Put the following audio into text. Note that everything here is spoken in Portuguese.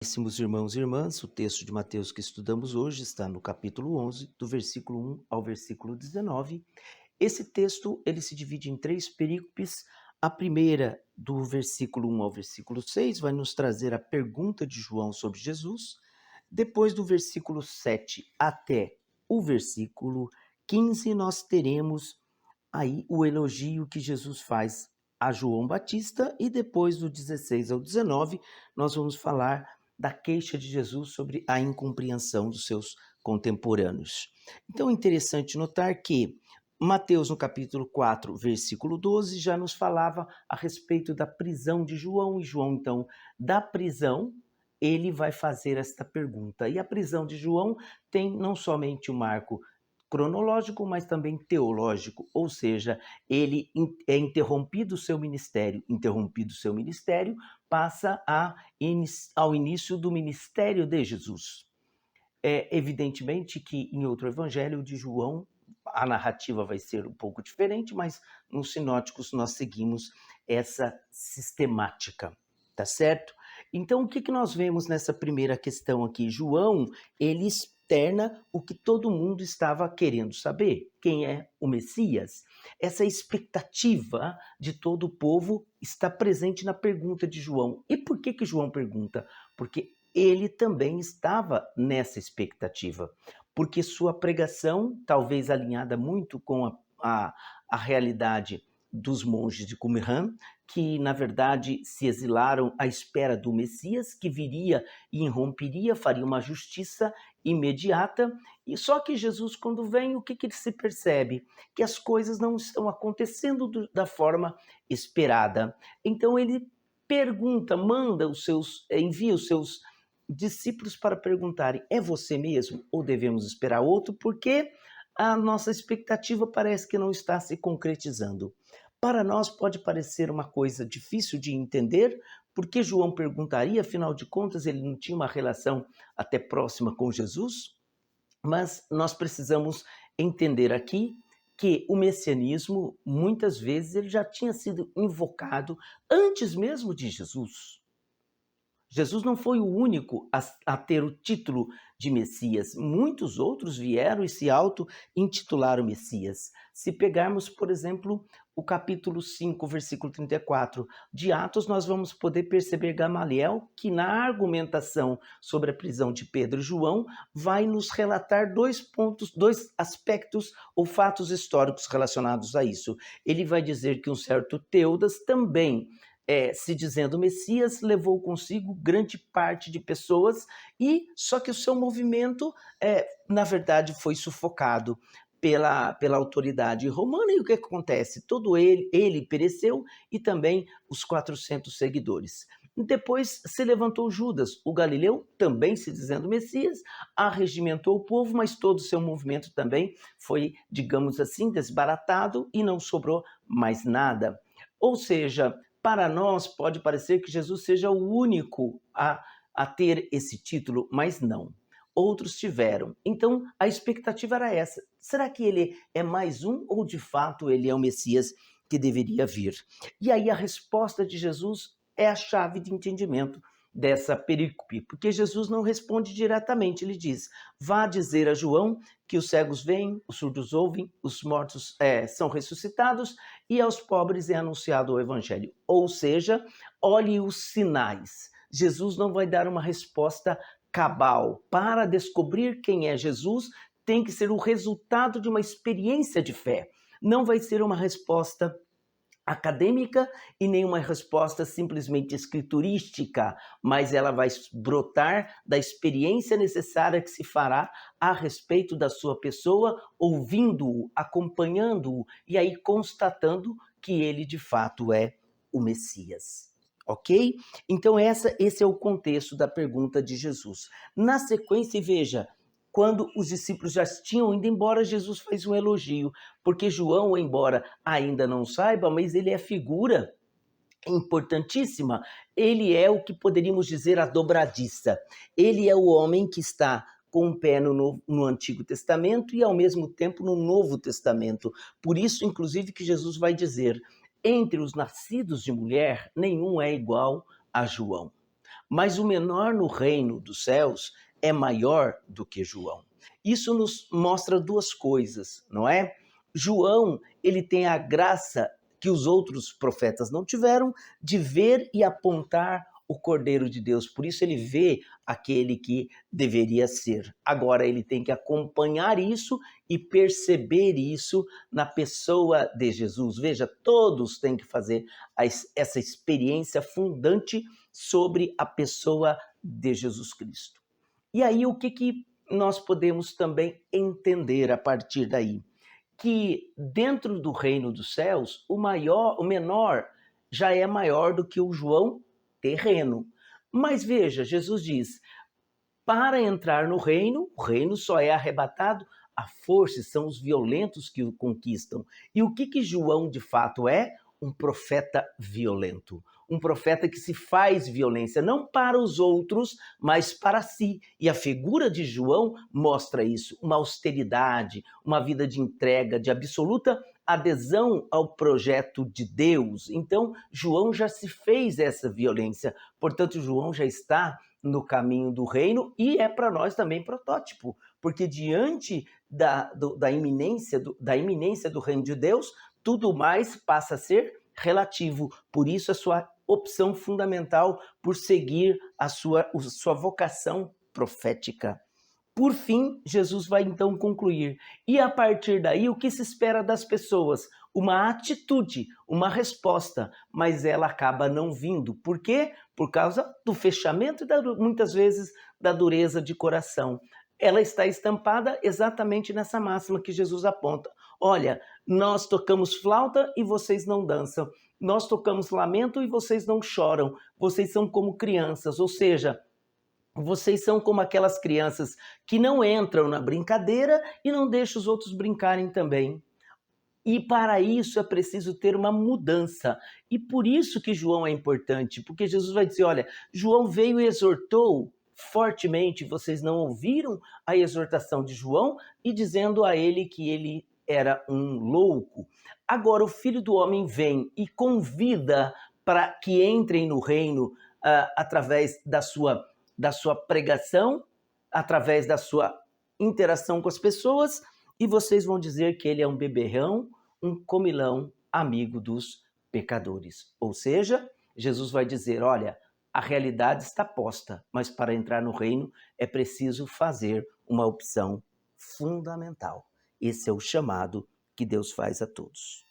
Caríssimos irmãos e irmãs, o texto de Mateus que estudamos hoje está no capítulo 11, do versículo 1 ao versículo 19. Esse texto ele se divide em três perícopes. A primeira, do versículo 1 ao versículo 6, vai nos trazer a pergunta de João sobre Jesus. Depois do versículo 7 até o versículo 15, nós teremos aí o elogio que Jesus faz a João Batista, e depois do 16 ao 19, nós vamos falar da queixa de Jesus sobre a incompreensão dos seus contemporâneos. Então é interessante notar que Mateus, no capítulo 4, versículo 12, já nos falava a respeito da prisão de João, e João, então, da prisão, ele vai fazer esta pergunta. E a prisão de João tem não somente o marco cronológico, mas também teológico, ou seja, ele é interrompido o seu ministério, passa ao início do ministério de Jesus. Evidentemente que em outro evangelho de João, a narrativa vai ser um pouco diferente, mas nos sinóticos nós seguimos essa sistemática, tá certo? Então, o que nós vemos nessa primeira questão aqui? João, ele externa o que todo mundo estava querendo saber: quem é o Messias? Essa expectativa de todo o povo está presente na pergunta de João. E por que João pergunta? Porque ele também estava nessa expectativa, porque sua pregação, talvez alinhada muito com a realidade dos monges de Qumran, que na verdade se exilaram à espera do Messias, que viria e irromperia, faria uma justiça imediata. E só que Jesus, quando vem, o que ele se percebe? Que as coisas não estão acontecendo da forma esperada. Então ele pergunta, envia os seus discípulos para perguntarem: é você mesmo ou devemos esperar outro? Porque a nossa expectativa parece que não está se concretizando. Para nós pode parecer uma coisa difícil de entender, porque João perguntaria, afinal de contas ele não tinha uma relação até próxima com Jesus, mas nós precisamos entender aqui que o messianismo, muitas vezes, ele já tinha sido invocado antes mesmo de Jesus. Jesus não foi o único a ter o título de Messias. Muitos outros vieram e se auto-intitularam Messias. Se pegarmos, por exemplo, o capítulo 5, versículo 34 de Atos, nós vamos poder perceber Gamaliel, que na argumentação sobre a prisão de Pedro e João, vai nos relatar dois aspectos ou fatos históricos relacionados a isso. Ele vai dizer que um certo Teudas também, se dizendo Messias, levou consigo grande parte de pessoas, e só que o seu movimento, na verdade, foi sufocado pela autoridade romana. E o que acontece? Todo ele pereceu, e também os 400 seguidores. Depois se levantou Judas, o Galileu, também se dizendo Messias, arregimentou o povo, mas todo o seu movimento também foi, digamos assim, desbaratado, e não sobrou mais nada. Ou seja, para nós pode parecer que Jesus seja o único a ter esse título, mas não. Outros tiveram. Então a expectativa era essa: será que ele é mais um, ou de fato ele é o Messias que deveria vir? E aí a resposta de Jesus é a chave de entendimento dessa perícope, porque Jesus não responde diretamente. Ele diz: vá dizer a João que os cegos veem, os surdos ouvem, os mortos são ressuscitados, e aos pobres é anunciado o evangelho. Ou seja, olhe os sinais. Jesus não vai dar uma resposta cabal. Para descobrir quem é Jesus, tem que ser o resultado de uma experiência de fé. Não vai ser uma resposta acadêmica e nenhuma resposta simplesmente escriturística, mas ela vai brotar da experiência necessária que se fará a respeito da sua pessoa, ouvindo-o, acompanhando-o, e aí constatando que ele de fato é o Messias. Ok? Então esse é o contexto da pergunta de Jesus. Na sequência, veja, quando os discípulos já tinham ido embora, Jesus fez um elogio, porque João, embora ainda não saiba, mas ele é figura importantíssima. Ele é o que poderíamos dizer a dobradiça. Ele é o homem que está com um pé no Antigo Testamento e ao mesmo tempo no Novo Testamento. Por isso, inclusive, que Jesus vai dizer: entre os nascidos de mulher, nenhum é igual a João. mas o menor no reino dos céus é maior do que João. Isso nos mostra duas coisas, não é? João, ele tem a graça que os outros profetas não tiveram de ver e apontar o Cordeiro de Deus. Por isso ele vê aquele que deveria ser. Agora ele tem que acompanhar isso e perceber isso na pessoa de Jesus. Veja, todos têm que fazer essa experiência fundante sobre a pessoa de Jesus Cristo. E aí o que nós podemos também entender a partir daí? Que dentro do reino dos céus, o menor já é maior do que o João terreno. Mas veja, Jesus diz: para entrar no reino, o reino só é arrebatado à força, são os violentos que o conquistam. E o que João de fato é? Um profeta violento. Um profeta que se faz violência, não para os outros, mas para si. E a figura de João mostra isso, uma austeridade, uma vida de entrega, de absoluta adesão ao projeto de Deus. Então, João já se fez essa violência, portanto, João já está no caminho do reino e é para nós também protótipo, porque diante da iminência do reino de Deus, tudo mais passa a ser relativo. Por isso a sua opção fundamental por seguir a sua vocação profética. Por fim, Jesus vai então concluir. E a partir daí, o que se espera das pessoas? Uma atitude, uma resposta, mas ela acaba não vindo. Por quê? Por causa do fechamento e muitas vezes da dureza de coração. Ela está estampada exatamente nessa máxima que Jesus aponta. Olha, nós tocamos flauta e vocês não dançam. Nós tocamos lamento e vocês não choram. Vocês são como crianças, ou seja, vocês são como aquelas crianças que não entram na brincadeira e não deixam os outros brincarem também. E para isso é preciso ter uma mudança. E por isso que João é importante, porque Jesus vai dizer, olha, João veio e exortou fortemente, vocês não ouviram a exortação de João e dizendo a ele que ele era um louco. Agora o Filho do Homem vem e convida para que entrem no reino através da sua pregação, através da sua interação com as pessoas, e vocês vão dizer que ele é um beberrão, um comilão, amigo dos pecadores. Ou seja, Jesus vai dizer, olha, a realidade está posta, mas para entrar no reino é preciso fazer uma opção fundamental. Esse é o chamado que Deus faz a todos.